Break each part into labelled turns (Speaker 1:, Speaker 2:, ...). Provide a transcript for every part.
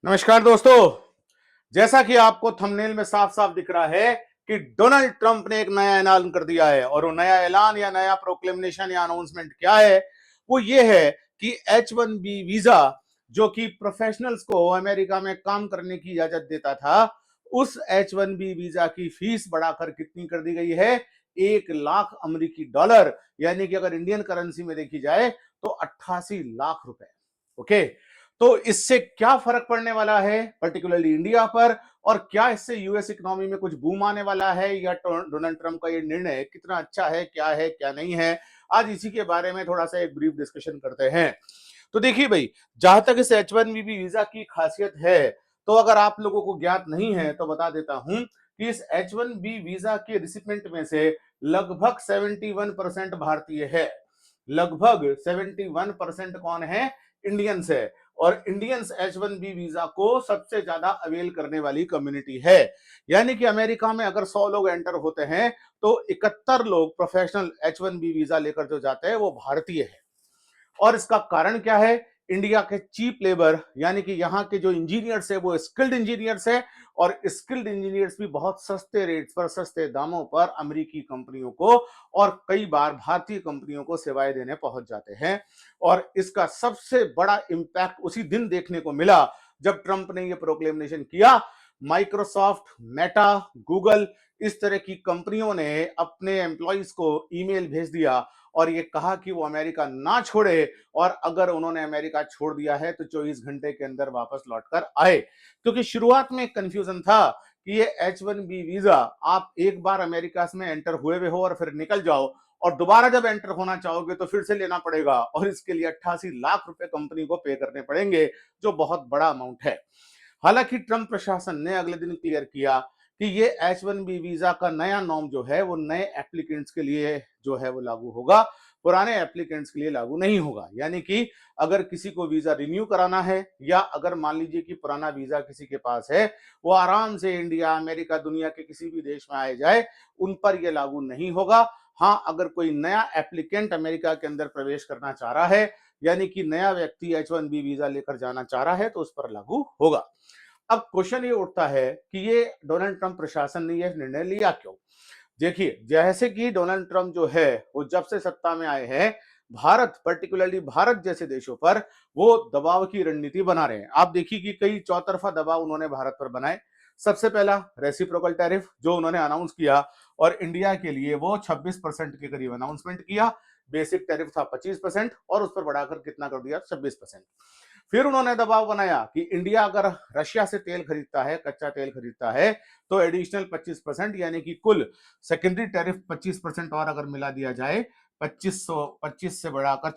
Speaker 1: नमस्कार दोस्तों। जैसा कि आपको थंबनेल में साफ साफ दिख रहा है कि डोनाल्ड ट्रंप ने एक नया ऐलान कर दिया है और वो नया ऐलान या नया प्रोक्लेमेशन या अनाउंसमेंट क्या है, वो ये है कि H1B वीजा जो कि प्रोफेशनल्स को अमेरिका में काम करने की इजाजत देता था, उस H1B वीजा की फीस बढ़ाकर कितनी कर दी गई है? 1 लाख अमेरिकी डॉलर, यानी कि अगर इंडियन करेंसी में देखी जाए तो 88 लाख रुपए। ओके, तो इससे क्या फर्क पड़ने वाला है पर्टिकुलरली इंडिया पर, और क्या इससे यूएस इकोनॉमी में कुछ बूम आने वाला है, या डोनाल्ड ट्रंप का ये निर्णय कितना अच्छा है क्या नहीं है, आज इसी के बारे में थोड़ा सा एक ब्रीफ डिस्कशन करते हैं। तो देखिए भाई, जहां तक इस H1B वीजा की खासियत है, तो अगर आप लोगों को ज्ञात नहीं है तो बता देता हूं कि इस H1B वीजा के रिसिपेंट में से लगभग 71% भारतीय है। लगभग 71% कौन है? इंडियंस है। और इंडियंस H1B वीजा को सबसे ज्यादा अवेल करने वाली कम्युनिटी है। यानी कि अमेरिका में अगर 100 लोग एंटर होते हैं तो 71 लोग प्रोफेशनल H1B वीजा लेकर जो जाते हैं वो भारतीय है। और इसका कारण क्या है? इंडिया के चीप लेबर, यानी कि यहाँ के जो इंजीनियर्स है वो स्किल्ड इंजीनियर्स है, और स्किल्ड इंजीनियर्स भी बहुत सस्ते रेट्स पर, सस्ते दामों पर अमेरिकी कंपनियों को और कई बार भारतीय कंपनियों को सेवाएं देने पहुंच जाते हैं। और इसका सबसे बड़ा इंपैक्ट उसी दिन देखने को मिला जब ट्रंप ने यह प्रोक्लेमेशन किया। माइक्रोसॉफ्ट, मेटा, गूगल, इस तरह की कंपनियों ने अपने एम्प्लॉइज को ईमेल भेज दिया और ये कहा कि वो अमेरिका ना छोड़े, और अगर उन्होंने अमेरिका छोड़ दिया है तो 24 घंटे के अंदर वापस लौटकर आए। क्योंकि शुरुआत में कंफ्यूजन था कि ये H1B वीजा आप एक बार अमेरिका में एंटर हुए हुए हो और फिर निकल जाओ, और दोबारा जब एंटर होना चाहोगे तो फिर से लेना पड़ेगा, और इसके लिए 88 लाख रुपए कंपनी को पे करने पड़ेंगे, जो बहुत बड़ा अमाउंट है। हालांकि ट्रंप प्रशासन ने अगले दिन क्लियर किया कि ये H1B वीजा का नया नॉर्म जो है वो नए एप्लीकेंट्स के लिए जो है वो लागू होगा, पुराने एप्लीकेंट्स के लिए लागू नहीं होगा। यानी कि अगर किसी को वीजा रिन्यू कराना है, या अगर मान लीजिए कि पुराना वीजा किसी के पास है, वो आराम से इंडिया, अमेरिका, दुनिया के किसी भी देश में आए जाए, उन पर यह लागू नहीं होगा। हाँ, अगर कोई नया एप्लीकेंट अमेरिका के अंदर प्रवेश करना चाह रहा है, यानी कि नया व्यक्ति H1B वीजा लेकर जाना चाह रहा है, तो उस पर लागू होगा। अब क्वेश्चन ये उठता है कि ये डोनाल्ड ट्रंप प्रशासन ने यह निर्णय लिया क्यों? देखिए, जैसे कि डोनाल्ड ट्रंप जो है वो जब से सत्ता में आए हैं, भारत, पर्टिकुलरली भारत जैसे देशों पर वो दबाव की रणनीति बना रहे हैं। आप देखिए कि कई चौतरफा दबाव उन्होंने भारत पर बनाए। सबसे पहला रेसिप्रोकल टैरिफ जो उन्होंने अनाउंस किया, और इंडिया के लिए वो 26% के करीब अनाउंसमेंट किया। बेसिक टैरिफ था 25% और उस पर बढ़ाकर कितना कर दिया? 26%। फिर उन्होंने दबाव बनाया कि इंडिया अगर रशिया से तेल खरीदता है, कच्चा तेल खरीदता है, तो एडिशनल 25%, यानी कि कुल सेकेंडरी टैरिफ 25% और अगर मिला दिया जाए, 25 से बढ़ाकर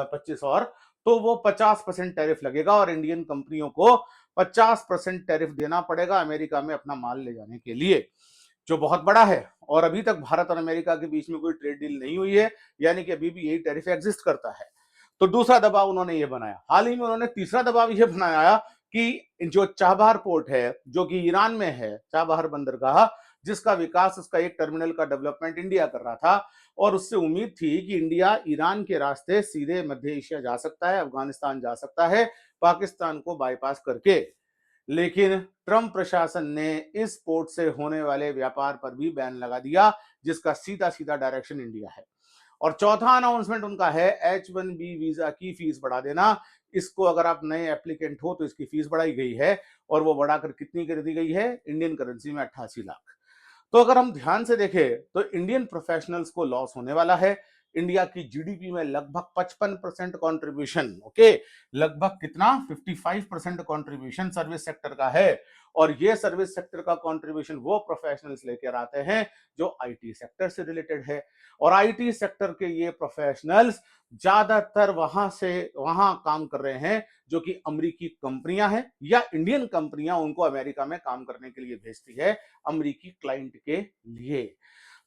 Speaker 1: 25 और, तो वो 50% टैरिफ लगेगा और इंडियन कंपनियों को 50% टैरिफ देना पड़ेगा अमेरिका में अपना माल ले जाने के लिए, जो बहुत बड़ा है। और अभी तक भारत और अमेरिका के बीच में कोई ट्रेड डील नहीं हुई है, यानी कि अभी भी यही टैरिफ एग्जिस्ट करता है। तो दूसरा दबाव उन्होंने ये बनाया। हाल ही में उन्होंने तीसरा दबाव ये बनाया कि जो चाबहार पोर्ट है, जो कि ईरान में है, चाबहार बंदरगाह, जिसका विकास, उसका एक टर्मिनल का डेवलपमेंट इंडिया कर रहा था, और उससे उम्मीद थी कि इंडिया ईरान के रास्ते सीधे मध्य एशिया जा सकता है, अफगानिस्तान जा सकता है, पाकिस्तान को बाईपास करके। लेकिन ट्रंप प्रशासन ने इस पोर्ट से होने वाले व्यापार पर भी बैन लगा दिया, जिसका सीधा सीधा डायरेक्शन इंडिया है। और चौथा अनाउंसमेंट उनका है H1B वीजा की फीस बढ़ा देना। इसको अगर आप नए एप्लीकेंट हो तो इसकी फीस बढ़ाई गई है, और वो बढ़ाकर कितनी कर दी गई है? इंडियन करेंसी में 88 लाख। तो अगर हम ध्यान से देखें तो इंडियन प्रोफेशनल्स को लॉस होने वाला है। इंडिया की जीडीपी में लगभग 55% कॉन्ट्रीब्यूशन, ओके, लगभग कितना? 55% कॉन्ट्रीब्यूशन सर्विस सेक्टर का है। और ये सर्विस सेक्टर का कॉन्ट्रीब्यूशन वो प्रोफेशनल्स लेकर आते हैं जो आईटी सेक्टर से रिलेटेड है। और आईटी सेक्टर के ये प्रोफेशनल्स ज्यादातर वहां काम कर रहे हैं जो कि अमेरिकी कंपनियां हैं, या इंडियन कंपनियां उनको अमेरिका में काम करने के लिए भेजती है अमेरिकी क्लाइंट के लिए।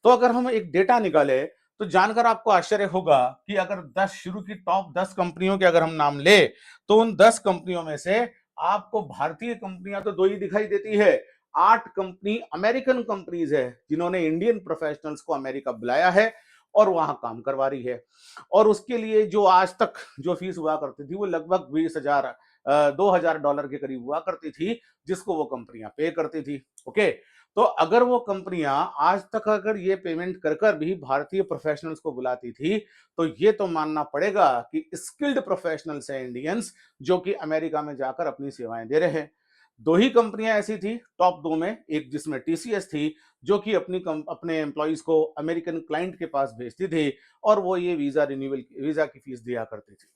Speaker 1: तो अगर हम एक डेटा निकाले तो जानकर आपको आश्चर्य होगा कि अगर 10 शुरू की टॉप 10 कंपनियों के अगर हम नाम ले, तो उन 10 कंपनियों में से आपको भारतीय कंपनियां तो दो ही दिखाई देती है। 8 कंपनी अमेरिकन कंपनीज है जिन्होंने इंडियन प्रोफेशनल्स को अमेरिका बुलाया है और वहां काम करवा रही है। और उसके लिए जो आज तक जो फीस हुआ करती थी वो लगभग 20,000 $2000 के करीब हुआ करती थी, जिसको वो कंपनियां पे करती थी। ओके, तो अगर वो कंपनियां आज तक अगर ये पेमेंट कर कर भी भारतीय प्रोफेशनल्स को बुलाती थी, तो ये तो मानना पड़ेगा कि स्किल्ड प्रोफेशनल्स हैं इंडियंस, जो कि अमेरिका में जाकर अपनी सेवाएं दे रहे हैं। दो ही कंपनियां ऐसी थी टॉप दो में, एक जिसमें टीसीएस थी, जो कि अपने एम्प्लॉइज को अमेरिकन क्लाइंट के पास भेजती थी, और वो ये वीजा की फीस दिया करती थी।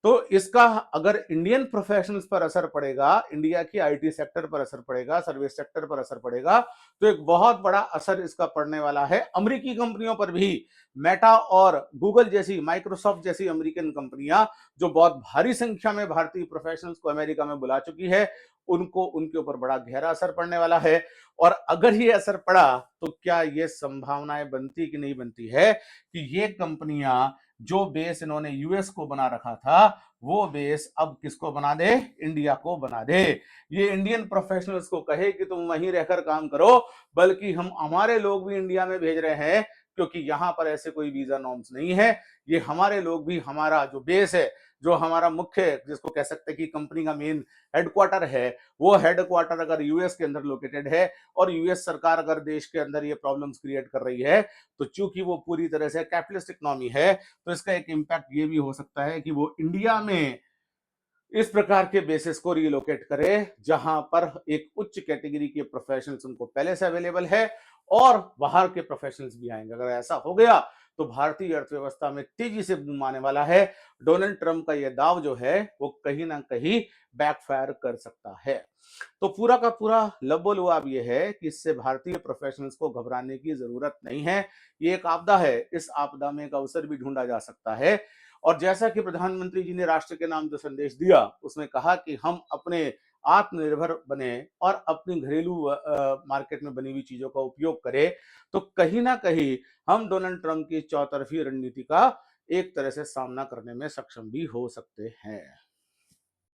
Speaker 1: तो इसका अगर इंडियन प्रोफेशनल्स पर असर पड़ेगा, इंडिया की आईटी सेक्टर पर असर पड़ेगा, सर्विस सेक्टर पर असर पड़ेगा, तो एक बहुत बड़ा असर इसका पड़ने वाला है अमेरिकी कंपनियों पर भी। मेटा और गूगल जैसी, माइक्रोसॉफ्ट जैसी अमेरिकन कंपनियां जो बहुत भारी संख्या में भारतीय प्रोफेशनल्स को अमेरिका में बुला चुकी है, उनको उनके ऊपर बड़ा गहरा असर पड़ने वाला है। और अगर ये असर पड़ा, तो क्या ये संभावनाएं बनती कि नहीं बनती है कि ये कंपनियां जो बेस इन्होंने यूएस को बना रखा था, वो बेस अब किसको बना दे? इंडिया को बना दे। ये इंडियन प्रोफेशनल्स को कहे कि तुम वहीं रहकर काम करो, बल्कि हम हमारे लोग भी इंडिया में भेज रहे हैं, क्योंकि यहां पर ऐसे कोई वीजा नॉर्म्स नहीं है। ये हमारे लोग भी, हमारा जो बेस है, जो हमारा मुख्य, जिसको कह सकते हैं कि कंपनी का मेन हेडक्वार्टर है, वो हेडक्वार्टर अगर यूएस के अंदर लोकेटेड है, और यूएस सरकार अगर देश के अंदर ये प्रॉब्लम्स क्रिएट कर रही है, तो चूंकि वो पूरी तरह से कैपिटलिस्ट इकोनॉमी है, तो इसका एक इंपैक्ट ये भी हो सकता है कि वो इंडिया में इस प्रकार के बेसिस को रिलोकेट करे, जहां पर एक उच्च कैटेगरी के प्रोफेशनल्स उनको पहले से अवेलेबल है, और बाहर के प्रोफेशनल्स भी आएंगे। अगर ऐसा हो गया, तो भारतीय अर्थव्यवस्था में तेजी से बूम आने वाला है। डोनाल्ड ट्रंप का यह दाव जो है, वो कहीं ना कहीं बैकफायर कर सकता है। तो पूरा का पूरा लबोलुआब ये है कि इससे भारतीय प्रोफेशनल्स को घबराने की जरूरत नहीं है। ये एक आपदा है, इस आपदा में एक अवसर भी ढूंढा जा सकता है। और जैसा कि प्रधानमंत्री जी ने राष्ट्र के नाम जो संदेश दिया, उसमें कहा कि हम अपने आत्मनिर्भर बने और अपनी घरेलू मार्केट में बनी हुई चीजों का उपयोग करें, तो कहीं ना कहीं हम डोनाल्ड ट्रंप की चौतरफी रणनीति का एक तरह से सामना करने में सक्षम भी हो सकते हैं।